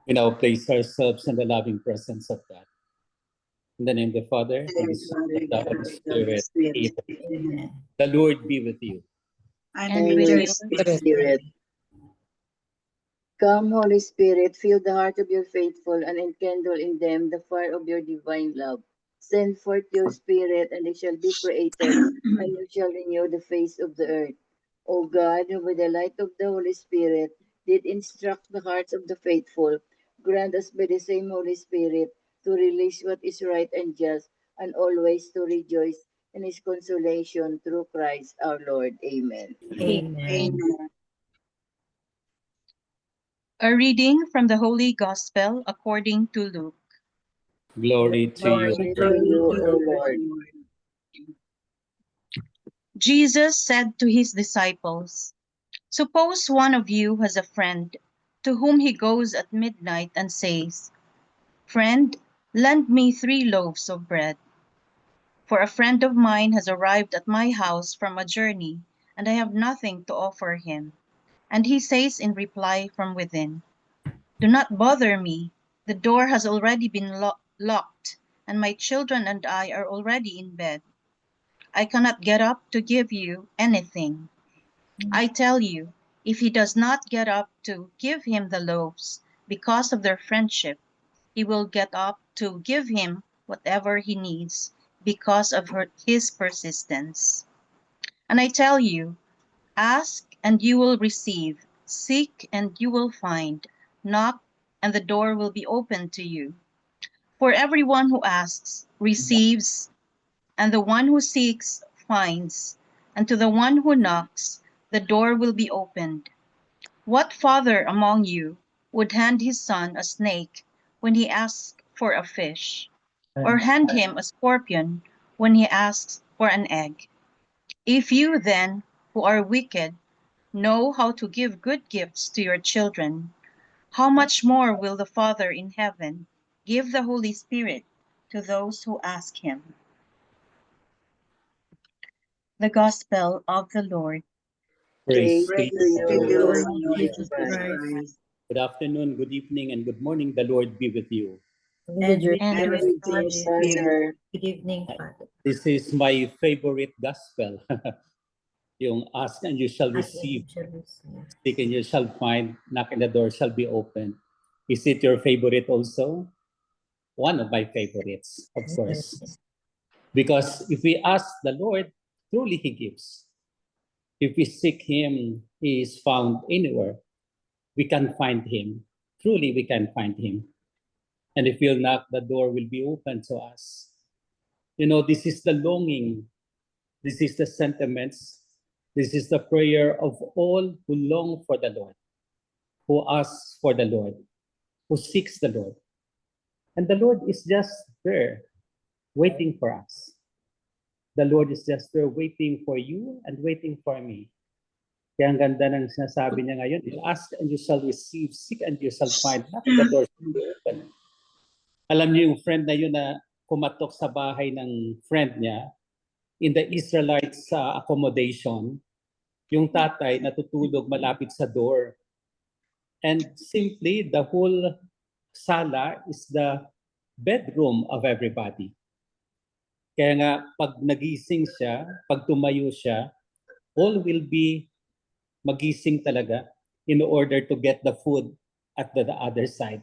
We now place ourselves in the loving presence of God. In the name of the Father, and the Son, and the Holy Spirit. Amen. The Lord be with you. And with your spirit. Come, Holy Spirit, fill the heart of your faithful and enkindle in them the fire of your divine love. Send forth your Spirit, and they shall be created, and you shall renew the face of the earth. O God, who with the light of the Holy Spirit did instruct the hearts of the faithful, grant us by the same Holy Spirit to release what is right and just, and always to rejoice in his consolation through Christ our Lord. Amen. Amen. Amen. A reading from the Holy Gospel according to Luke. Glory to you, O Lord. Jesus said to his disciples, "Suppose one of you has a friend to whom he goes at midnight and says, 'Friend, lend me 3 loaves of bread. For a friend of mine has arrived at my house from a journey, and I have nothing to offer him.' And he says in reply from within, 'Do not bother me. The door has already been locked, and my children and I are already in bed. I cannot get up to give you anything.' I tell you, if he does not get up to give him the loaves because of their friendship, he will get up to give him whatever he needs because of his persistence. And I tell you, ask and you will receive, seek and you will find, knock and the door will be opened to you. For everyone who asks receives, and the one who seeks finds, and to the one who knocks the door will be opened. What father among you would hand his son a snake when he asks for a fish, or hand him a scorpion when he asks for an egg? If you then, who are wicked, know how to give good gifts to your children, how much more will the Father in heaven give the Holy Spirit to those who ask him?" The Gospel of the Lord. Praise Praise to to you, you, Lord. Lord Jesus Christ. Good afternoon, good evening, and good morning. The Lord be with you. And with And your With your spirit. Father. Good evening, Father. This is my favorite gospel. Yung ask and you shall Ask and receive, you shall receive. seek and you shall find, knock and the door shall be opened. Is it your favorite also? One of my favorites, of course. Because if we ask the Lord, truly He gives. If we seek Him, He is found anywhere. We can find Him. Truly, we can find Him. And if we'll knock, the door will be open to us. You know, this is the longing. This is the sentiments. This is the prayer of all who long for the Lord, who asks for the Lord, who seeks the Lord. And the Lord is just there, waiting for us. The Lord is just there waiting for you and waiting for me. Kaya ang ganda ng sinasabi niya ngayon, you ask and you shall receive, seek and you shall find, knock and the door shall be open. Alam niyo yung friend na yun na kumatok sa bahay ng friend niya, in the Israelites accommodation, yung tatay natutulog malapit sa door. And simply, the whole sala is the bedroom of everybody. Kaya nga, pag nagising siya, pag tumayo siya, all will be magising talaga in order to get the food at the other side.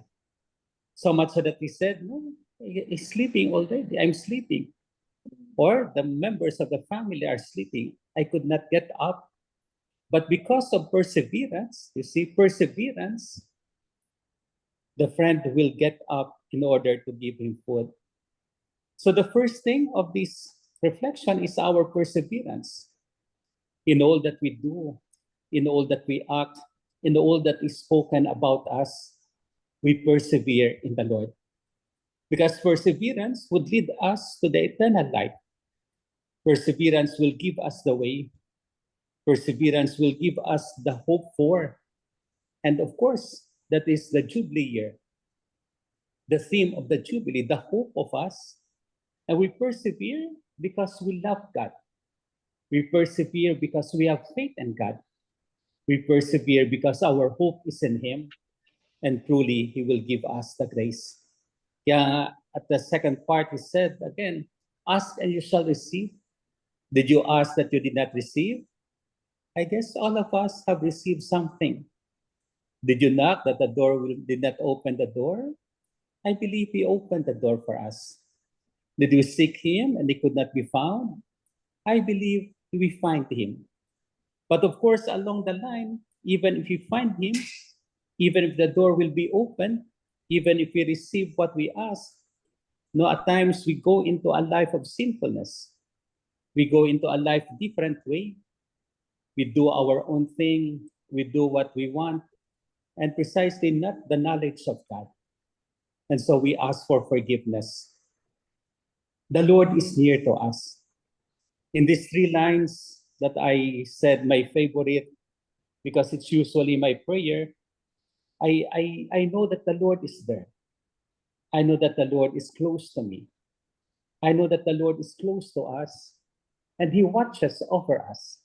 So much so that he said, "No, he's sleeping already. I'm sleeping." Or the members of the family are sleeping. I could not get up. But because of perseverance, you see, perseverance, the friend will get up in order to give him food. So the first thing of this reflection is our perseverance in all that we do, in all that we act, in all that is spoken about us. We persevere in the Lord. Because perseverance would lead us to the eternal life. Perseverance will give us the way. Perseverance will give us the hope for. And of course, that is the Jubilee year. The theme of the Jubilee, the hope of us. And we persevere because we love God. We persevere because we have faith in God. We persevere because our hope is in Him. and truly He will give us the grace. Kaya at the second part, He said again, ask and you shall receive. Did you ask that you did not receive? I guess all of us have received something. Did you knock that the door did not open the door? I believe He opened the door for us. Did we seek Him and He could not be found? I believe we find Him. But of course, along the line, even if we find Him, even if the door will be open, even if we receive what we ask, no, at times we go into a life of sinfulness. We go into a life different way. We do our own thing. We do what we want, and precisely not the knowledge of God. And so we ask for forgiveness. The Lord is near to us. In these 3 lines that I said, my favorite, because it's usually my prayer, I know that the Lord is there. I know that the Lord is close to me. I know that the Lord is close to us, and He watches over us.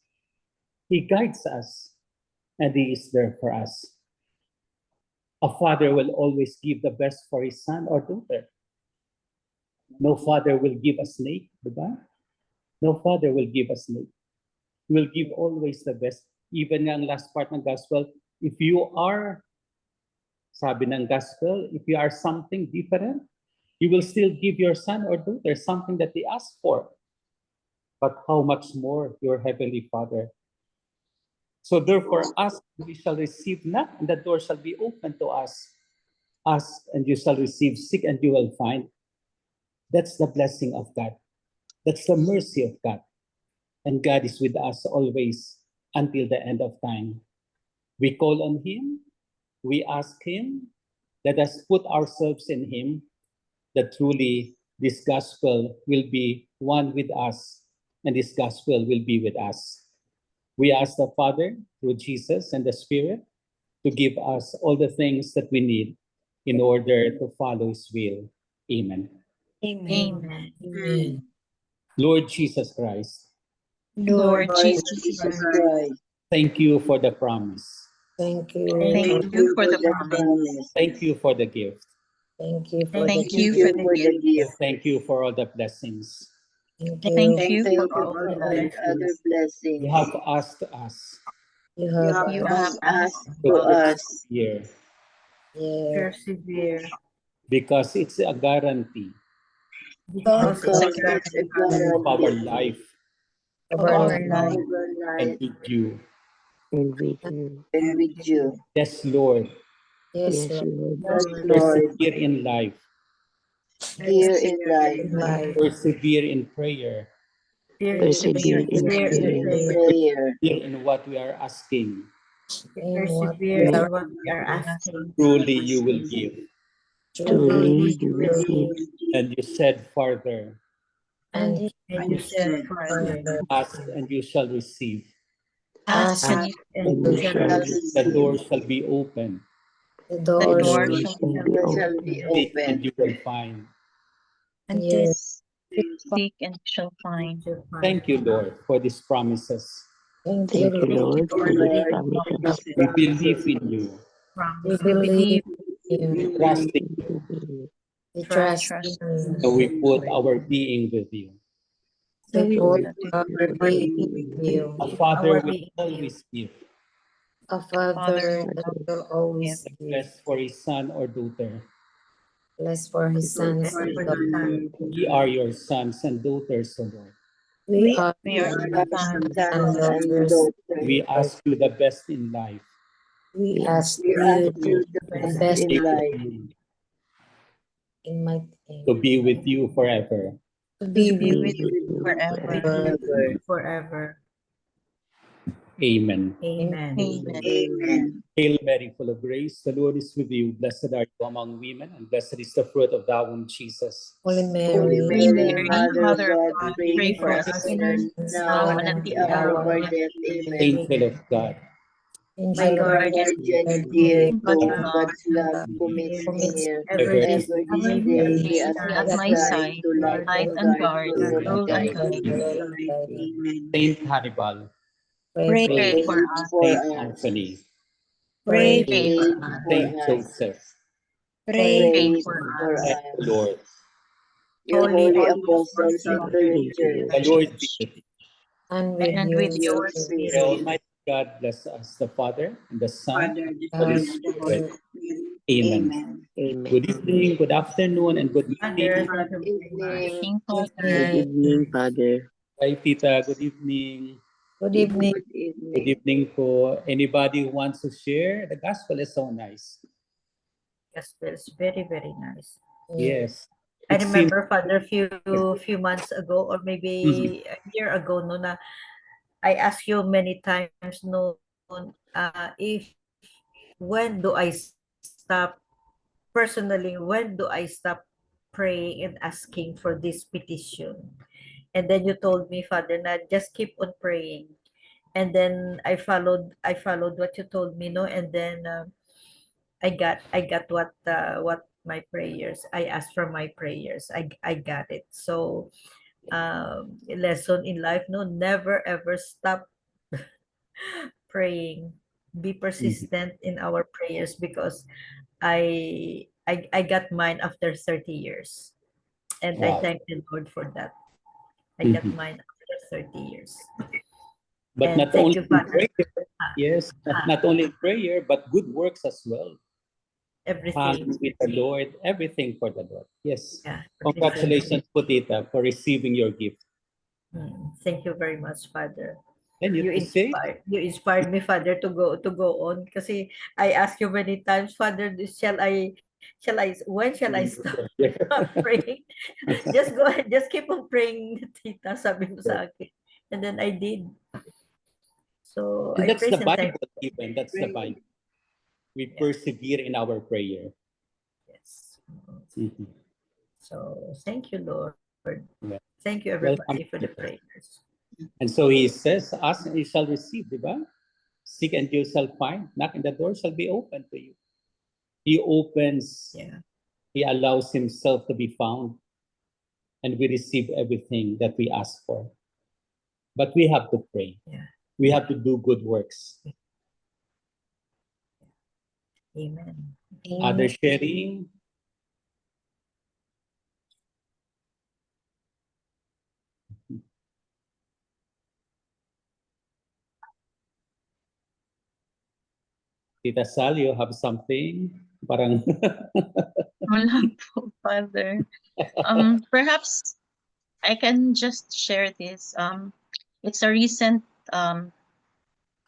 He guides us, and He is there for us. A father will always give the best for his son or daughter. No father will give a snake, diba? No father will give a snake. He will give always the best. Even ang last part ng gospel, if you are, sabi ng gospel, if you are something different, you will still give your son or daughter something that they ask for. But how much more your heavenly Father? So therefore, ask, we shall receive, knock, and the door shall be open to us. Ask, and you shall receive, seek, and you will find. That's the blessing of God. That's the mercy of God. And God is with us always until the end of time. We call on Him, we ask Him, let us put ourselves in Him, that truly this gospel will be one with us, and this gospel will be with us. We ask the Father, through Jesus and the Spirit, to give us all the things that we need in order to follow His will. Amen. Amen. Amen. Lord Jesus Christ, Lord Lord Jesus Jesus Christ, Christ, thank you for the promise. Thank you. thank you for the promise. Thank you for the gift. Thank you for Thank the you thank for you for the the gift. gift. Thank you for all the blessings. Thank Thank you. you Thank for you for all the all blessings other blessings. You have asked us You You have you have have asked asked to to us here yeah. persevere because it's a guarantee Because because It's a it's a of our guarantee life of of our our of life. our and life with you. and with you. and with you. Yes, Lord. Yes, Yes, Lord. Yes, Lord, Persevere in life. here in life, life. Persevere in prayer. Persevere in here in prayer. prayer, Persevere in what we are asking. In what Persevere we in are what we are asking. Truly you will give. Truly you will give. And you said further, and And you said further, ask and you shall receive. ask ask and And you you shall shall receive. The receive. door shall be open. the The The doors. door door shall shall be be that open. shall be open. Seek and open. you will find. Yes. Seek and you shall find. Thank you, Lord, for these promises. Thank you, Thank you, Lord. Lord, Thank for you, these Lord, for promises. these We believe promises. in you. We We believe believe in We you. trust in Thank you. you. We trust in trust you. And we put our being with you. so We we put put Thank our you. being with you. A Father our will being always give A Father Father that will always the give. best for his son or daughter. Bless for his sons and daughters. We are your sons and daughters, O Lord. We are We are your Our sons sons and sons and daughters. daughters. We ask you the best in life. We ask We you ask you the the best best in life, in my To be with you forever. to to be be with with With you you forever. forever. forever. Forever. Amen. Amen. Amen. Hail Mary, full of grace, the Lord is with you. Blessed are you among women, and blessed is the fruit of thy womb, Jesus. Holy Holy Mary. Mary, Mother of Mother of God, God, pray pray for for us us sinners sinners, now now and and at at the the hour hour of of our our death. death. Amen. Angel of God, My Angel of guardian God, dear, But to God, God's love commits me commits near. ever Ever this every day day, be at be my at my side, side, to light light and and guide, guard, to rule and rule and guide. guide. Amen. Saint Hannibal, pray for Pray Saint for us. For Saint us, Anthony, Pray Pray for for us. Saint us. Joseph, Pray Pray for for us. and us. the Lord. Your Holy holy apostles apostles of of the the Church. The Church. Lord be with you. and with And your with your Your spirit. May spirit. Almighty God bless us, the Father, and the Son, and the Holy God, Spirit. Amen. Amen. Good evening, good afternoon, and good Good evening. Evening. evening, Good Good Father. night. evening, Father. Bye, Tita. Good evening. Good evening. Good Good evening. evening po. Anybody who wants to share? The gospel is so nice. Gospel is very, very nice. Yes. I It seems remember, Father, few months ago or maybe a year ago, no, na I asked you many times, no, if when do I stop personally? When do I stop praying and asking for this petition? And then you told me, Father, na just keep on praying. And then I followed what you told me, no, and then I got what my prayers I asked for my prayers. I got it. So lesson in life, no, never ever stop praying. Be persistent in our prayers because I got mine after 30 years. And I wow. thank the Lord for that. I got Mhm. mine after 30 years. But And not thank only you, in Father, prayer, yes, not only in prayer, but good works as well. everything. With the Lord, everything for the Lord. Yes. Yeah, everything. Congratulations, Putita, for receiving your gift. Thank you very much, Father. And you to say, You inspired me, Father, to go on. Kasi I ask you many times, Father, when shall I stop praying? Just go ahead, just keep on praying, Tita, sabi mo sa akin. And then I did. So and I that's the praise and thank Bible, even. That's the Bible. We Yeah. persevere in our prayer. Yes. Mhm. So thank you, Lord. Yeah. Thank you, Welcome. everybody, for the prayers. And so he says, ask and you shall receive, di ba? Seek and you shall find. Knock and the door shall be open to you. He opens, Yeah. he allows himself to be found, and we receive everything that we ask for. But we have to pray. Yeah. We have to do good works. Amen. Other sharing. Tita Sal, you have something? Parang Wala po, Father. Perhaps I can just share this. It's a recent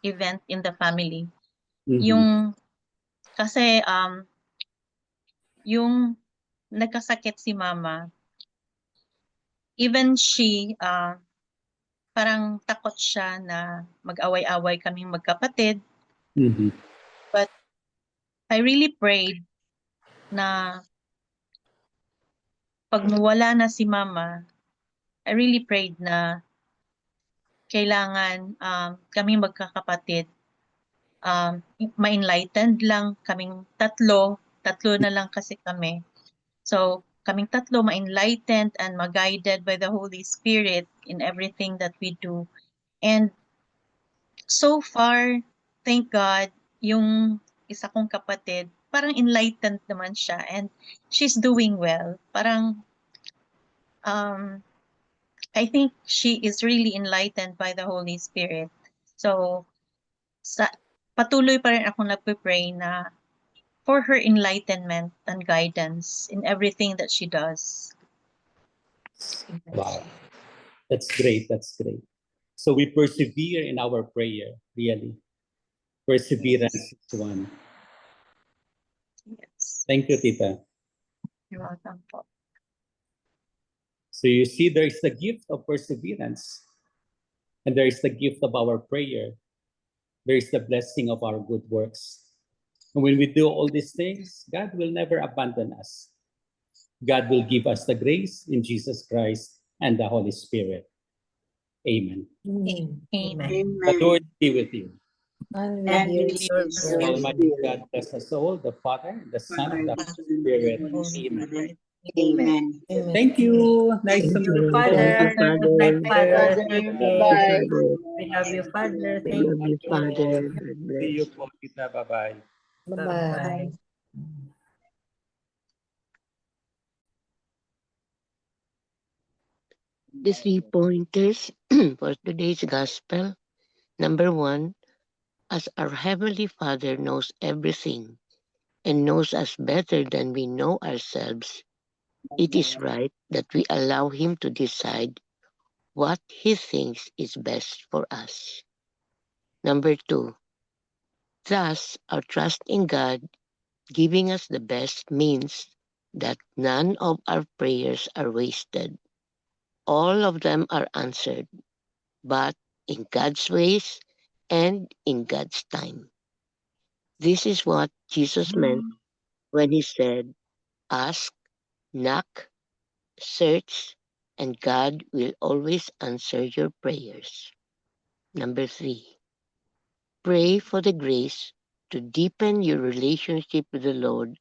event in the family. Mhm. Yung kasi yung nagkasakit si Mama, even she parang takot siya na mag-away-away kaming magkapatid. Mhm. But I really prayed na pag nawala na si Mama, I really prayed na kailangan kaming magkakapatid ma-enlightened lang kaming tatlo na lang kasi kami. So, kaming tatlo ma-enlightened and ma-guided by the Holy Spirit in everything that we do. And so far, thank God, yung isa kong kapatid, parang enlightened naman siya and she's doing well. Parang, I think she is really enlightened by the Holy Spirit. So, patuloy pa rin akong nagpe-pray na for her enlightenment and guidance in everything that she does. Wow. That's great. That's great. So we persevere in our prayer, really. Perseverance is one. Yes, Thank you, Tita. you're welcome po. So you see, there is the gift of perseverance, and there is the gift of our prayer. There is the blessing of our good works. And when we do all these things, God will never abandon us. God will give us the grace in Jesus Christ and the Holy Spirit. Amen. Amen. The Lord be with you. And And with your with your spirit. Almighty spirit. God bless us all, the Father, the Son, and the Holy Spirit. Holy Amen. Spirit. Amen. Amen. Thank you. Nice to Thank meet you. you. Father. Thank you, Good night, Father. Father. Father, Thank Thank you. you, bye-bye. Father. We love you, Father. We Thank love you, you. Father. God See you bless. po, tita. Bye-bye. Bye-bye. Bye-bye. The 3 pointers for today's gospel. Number 1, as our Heavenly Father knows everything and knows us better than we know ourselves, it is right that we allow Him to decide what He thinks is best for us. Number 2, thus our trust in God giving us the best means that none of our prayers are wasted. All of them are answered, but in God's ways and in God's time. This is what Jesus meant when he said, ask, knock, search, and God will always answer your prayers. Number 3, pray for the grace to deepen your relationship with the Lord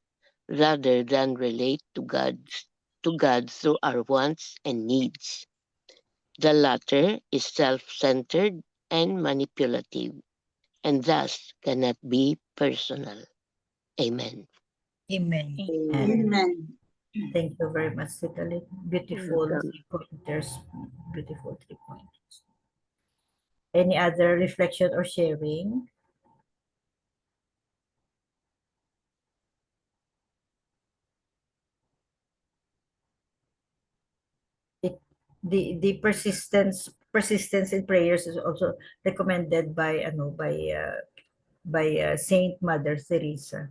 rather than relate to God through our wants and needs. The latter is self-centered and manipulative, and thus cannot be personal. Amen. Amen. Amen. Thank you very much, Tita Lynn. Beautiful Welcome. 3 pointers. Beautiful 3 pointers. Any other reflection or sharing? The persistence in prayers is also recommended by Saint Mother Teresa.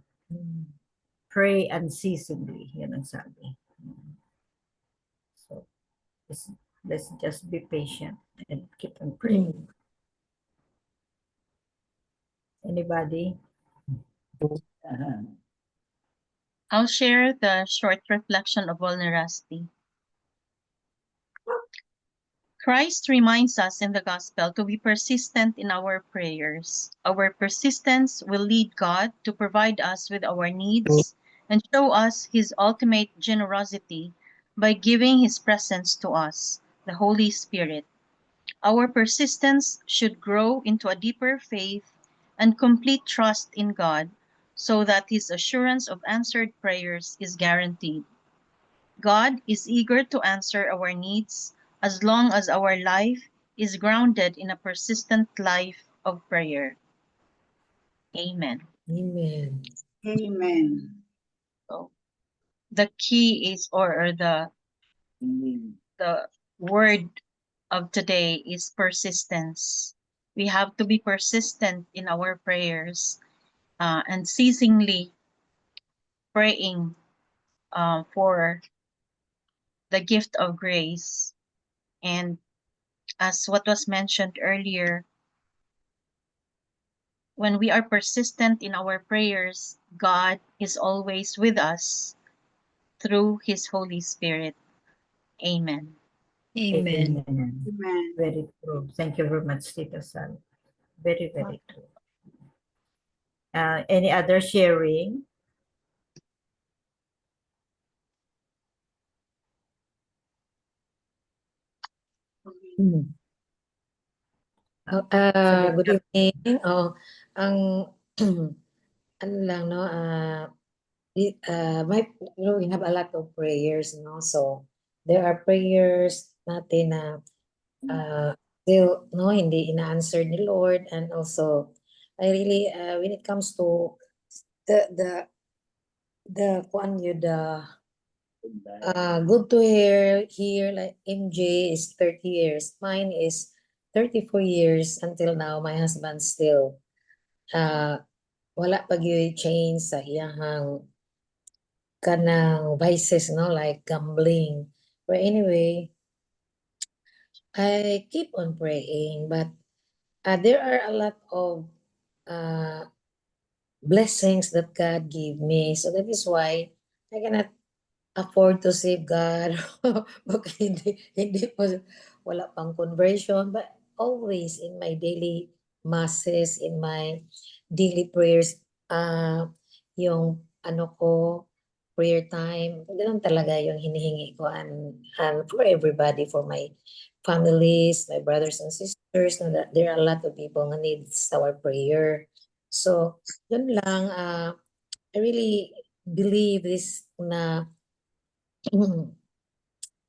Pray unceasingly, yun ang sabi. So let's just be patient and keep on praying. Anybody? I'll share the short reflection of vulnerability. Christ reminds us in the gospel to be persistent in our prayers. Our persistence will lead God to provide us with our needs and show us his ultimate generosity by giving his presence to us, the Holy Spirit. Our persistence should grow into a deeper faith and complete trust in God so that his assurance of answered prayers is guaranteed. God is eager to answer our needs as long as our life is grounded in a persistent life of prayer. Amen. Amen. Amen. So the key is, or the word of today is persistence. We have to be persistent in our prayers and ceasingly praying for the gift of grace. And as what was mentioned earlier, when we are persistent in our prayers, God is always with us through his Holy Spirit. Amen. Amen. Amen. Very true. Thank you very much, Tita Sal. Very, very true. Any other sharing? Good evening. Ang ano lang, no, we have a lot of prayers, no? So, there are prayers natin na still, no, hindi ina-answer ni Lord. And also, I really, when it comes to the good to hear like MJ is 30 years. Mine is 34 years until now. My husband still wala pa gyud change sa iyahang kanang vices, no, like gambling. But anyway, I keep on praying, but there are a lot of blessings that God gave me. So that is why I cannot afford to save God. Baka hindi po, wala pang conversion, but always in my daily masses, in my daily prayers, yung ano ko, prayer time, ganun talaga yung hinihingi ko and for everybody, for my families, my brothers and sisters, know that there are a lot of people who needs our prayer. So, yun lang, I really believe this na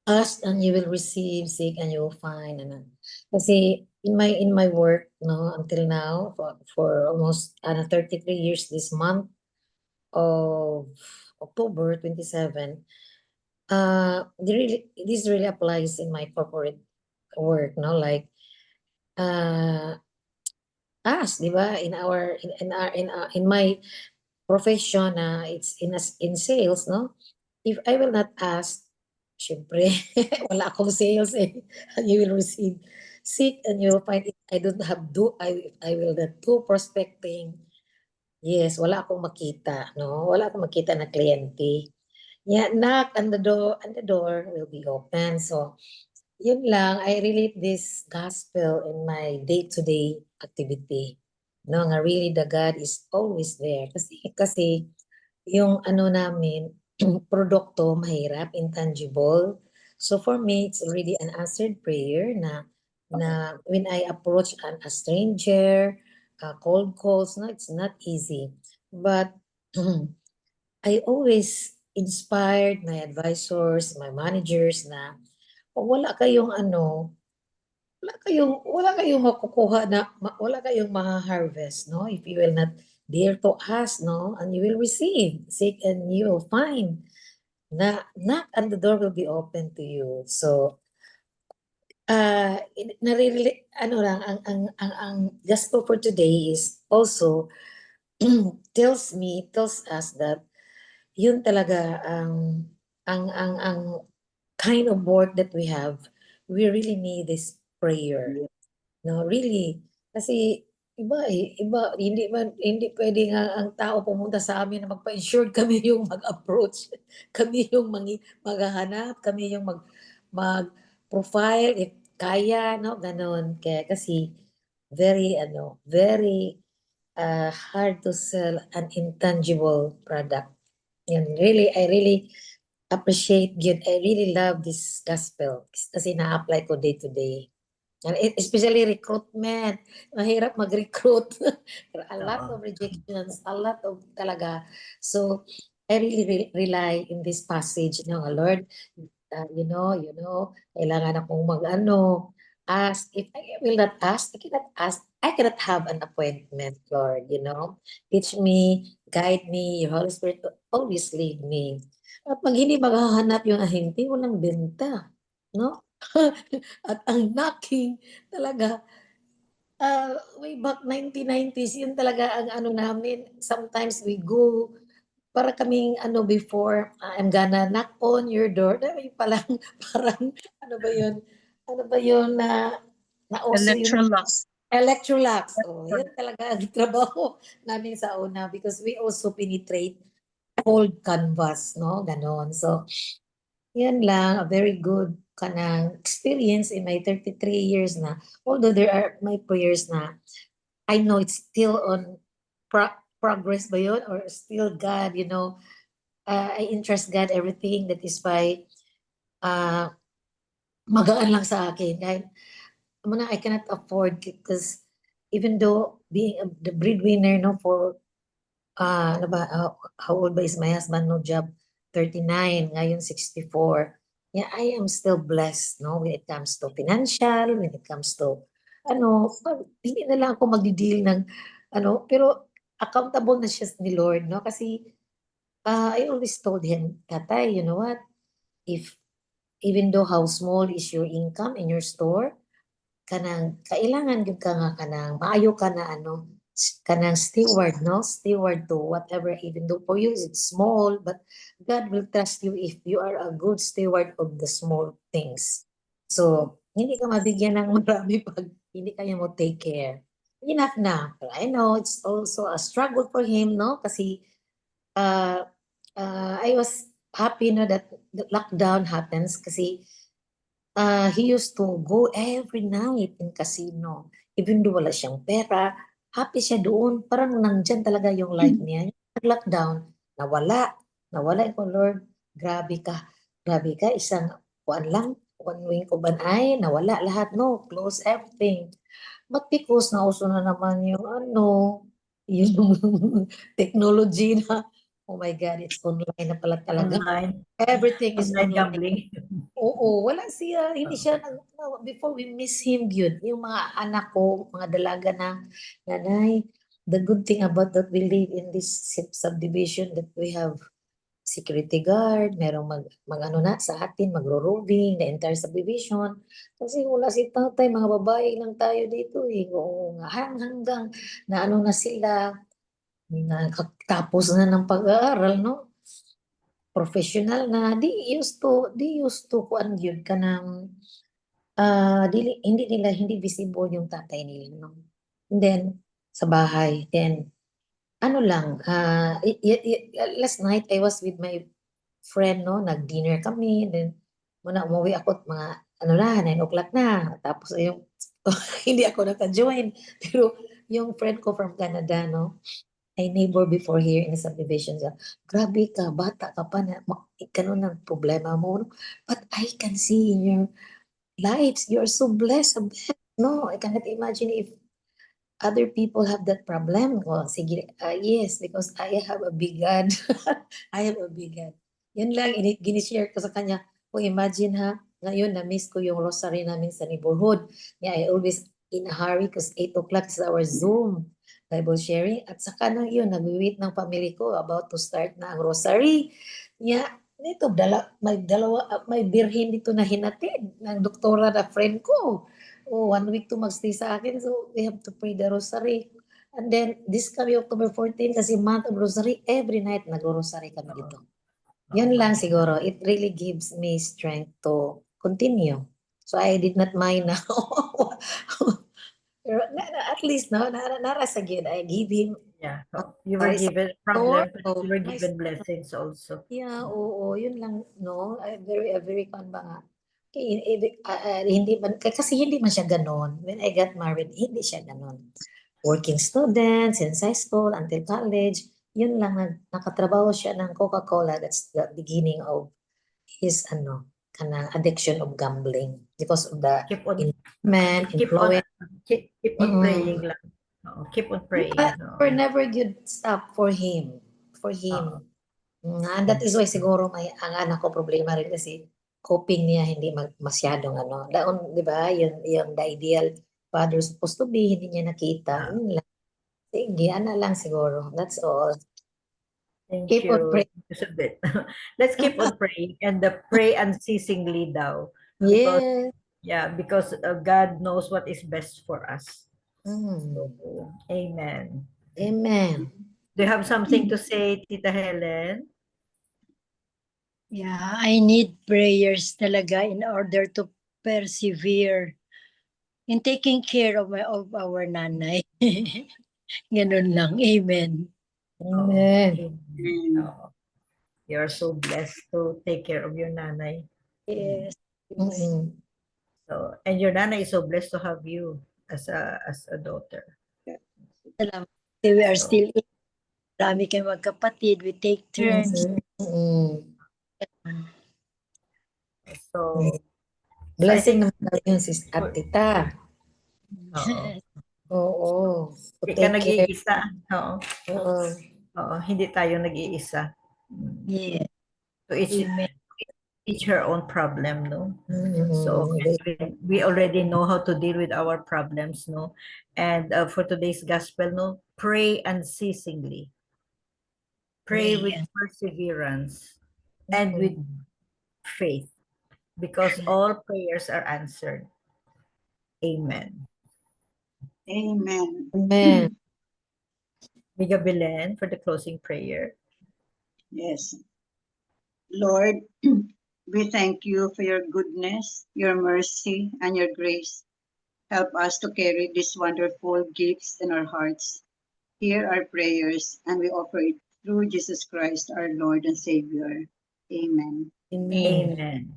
ask and you will receive, seek and you will find. Ano. Kasi in my work, no, until now, for almost 33 years this month of October 27, this really applies in my corporate work, no, like us, di ba, in my profession, it's in sales, no, if I will not ask, syempre wala akong sales eh. You will receive, seek and you will find. If I don't have I will not do prospecting. Yes, wala akong makita, no? Wala akong makita na kliyente. Yeah, knock and the door will be open. So, yun lang, I relate this gospel in my day-to-day activity. No, nga really the God is always there. Kasi yung ano namin, produkto mahirap, intangible. So for me, it's already an answered prayer na when I approach a stranger, cold calls, no, it's not easy. But I always inspired my advisors, my managers na kung wala kayong ano, wala kayong makukuha na wala kayong maha-harvest, no? If you will not dare to ask, no, and you will receive, seek and you will find. Knock and the door will be open to you. So ano lang ang gospel for today is also tells us that yun talaga ang kind of work that we have. We really need this prayer. No, really. Kasi iba hindi pwede nga ang tao pumunta sa amin na magpa-insured, kami yung mag-approach, kami yung maghahanap, kami yung mag-profile if kaya, no, ganon. Kaya kasi very hard to sell an intangible product. Yun, really, I really appreciate yun. I really love this gospel kasi na-apply ko day to day. And especially recruitment. Mahirap mag-recruit. A lot of rejections, a lot of talaga. So, I really rely in this passage, Lord, you know, kailangan akong ask. If I will not ask, I cannot have an appointment, Lord, Teach me, guide me, your Holy Spirit will always lead me. At pag hindi maghahanap yung ahente, walang benta, no? At ang knocking talaga, way back 1990s, yun talaga ang ano namin. Sometimes we go, para kaming before, I'm gonna knock on your door. Yung parang, ano ba yun na nauso yun? Electrolux. Electrolux. Oh, yan talaga ang trabaho namin sa una because we also penetrate cold canvas, no? Ganon. So, yan lang, a very good kanang experience in my 33 years na. Although there are my prayers na I know it's still on progress ba yun? Or still God, I entrust God everything that is by magaan lang sa akin. Dahil I cannot afford because even though being the breadwinner, no, for how old ba is my husband? No job, 39, ngayon 64. Yeah, I am still blessed, no, when it comes to financial, when it comes to, hindi na lang ako magdi-deal ng, pero accountable na siya ni Lord, no, kasi I always told him, Tatay, you know what, even though how small is your income in your store, kailangan gyud ka nga kanang maayo ka na kanang steward, no? Steward to whatever, even though for you it's small, but God will trust you if you are a good steward of the small things. So, hindi ka mabigyan ng marami pag hindi kaya mo take care. Enough na. But I know it's also a struggle for him, no? Kasi I was happy na that the lockdown happens kasi he used to go every night in casino. Even though wala siyang pera, happy siya doon. Parang nandyan talaga yung life niya. Nag-lockdown, nawala. Nawala ko, Lord. Grabe ka. Grabe ka. Isang kuan lang. One wing ko banay. Nawala lahat, no? Close everything. But because nauso na naman yung yung technology na, oh my God, it's online na pala talaga. Online, Everything is online online. gambling. Oo, wala siya, hindi siya, before we miss him yun, yung mga anak ko, mga dalaga na, nanay, the good thing about that we live in this subdivision that we have security guard, merong mag na sa atin, magro-roving, the entire subdivision. Kasi wala si tatay, mga babae lang tayo dito eh. Oo nga, hanggang na na sila, nakatapos na ng pag-aaral, no? Professional na, di used to kuan yun ka ng, hindi visible yung tatay nila, no? And then, sa bahay, then, ano lang, last night I was with my friend, no, nag-dinner kami, then muna umuwi ako at mga, 9 o'clock na, tapos yung, hindi ako naka-join, pero yung friend ko from Canada, no, ay neighbor before here in the subdivision, siya, grabe ka, bata ka pa na, ganun ang problema mo, no? But I can see in your lives, you're so blessed, no, I cannot imagine if other people have that problem. Oh, sige, yes, because I have a big God. I have a big God. Yun lang, ginishare ko sa kanya. Oh, imagine ha, ngayon na-miss ko yung rosary namin sa neighborhood. Yeah, I always in a hurry because 8 o'clock is our Zoom Bible sharing. At saka na yun, nag-wait ng family ko about to start na ang rosary. Yeah, nito, may birhin dito na hinatid ng doktora na friend ko. Oh, 1 week to magstay sa akin. So, we have to pray the rosary. And then, this coming October 14, kasi month of rosary, every night nag-rosary kami dito. Yun lang siguro. It really gives me strength to continue. So, I did not mind now. Pero, at least, no, narasa yun. I give him, Yeah. You were Sorry, given problems, but oh, you were my given blessings also. yeah, oo, yun lang, no? Very fun ba nga. Hindi man, kasi hindi man siya ganon. When I got married, hindi siya ganon. Working student, since high school until college, yun lang, nakatrabaho siya ng Coca-Cola. That's the beginning of his, kanang addiction of gambling because of the Keep on, investment, keep on, influence. keep on praying lang. Keep on praying. We're never good stop for him. For him. And that is why siguro ang anak ko problema rin kasi coping niya hindi masyadong daon, di ba? Yung the ideal father supposed to be, hindi niya nakita. Yun lang. Sige, lang siguro. That's all. Thank Keep on you. praying. Elizabeth. Let's keep on praying and pray unceasingly daw. Yes. Yeah, because God knows what is best for us. Mm. Amen. Amen. Do you have something to say, Tita Helen? Yeah, I need prayers talaga in order to persevere in taking care of our nanay. Ganun lang. Amen. Amen. You're so blessed to take care of your nanay. Yes. Mm-mm. So, and your nanay is so blessed to have you as a daughter. Salamat. We are still in. Marami kayo magkapatid. We take turns. Mm-mm. So, Blessing naman tayo yun, sis at tita. oo. Oo. To Hindi ka take care. nag-iisa. Oo. Oo. Oo, hindi tayo nag-iisa. Yeah. So each her own problem, no? Mm-mm. So we already know how to deal with our problems, no? And for today's gospel, no, pray unceasingly. Pray with perseverance and with faith, because all prayers are answered. Amen. Amen. Amen. Miga Belen for the closing prayer. Yes. Lord, we thank you for your goodness, your mercy, and your grace. Help us to carry these wonderful gifts in our hearts. Hear our prayers, and we offer it through Jesus Christ, our Lord and Savior. Amen. Amen.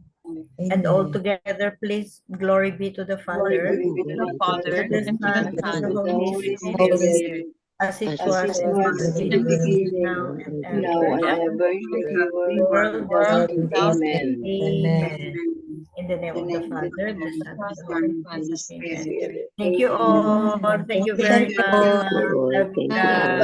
And all together, please, glory be to the Father, Glory be to the Father, Father, to the and to Son, the and to Son, the and to the Holy Holy Spirit, Spirit, as it as was it in was the in the beginning, beginning, now and now ever. and ever, in the world World without end. without Amen. Amen. In the name In of the the name of the Father, the Father, Son, the and the Son, Holy and the Spirit. Amen. Spirit. Spirit. Thank you Amen. all. Thank you Thank very you. much. Lord. Love you Thank you, guys. Lord.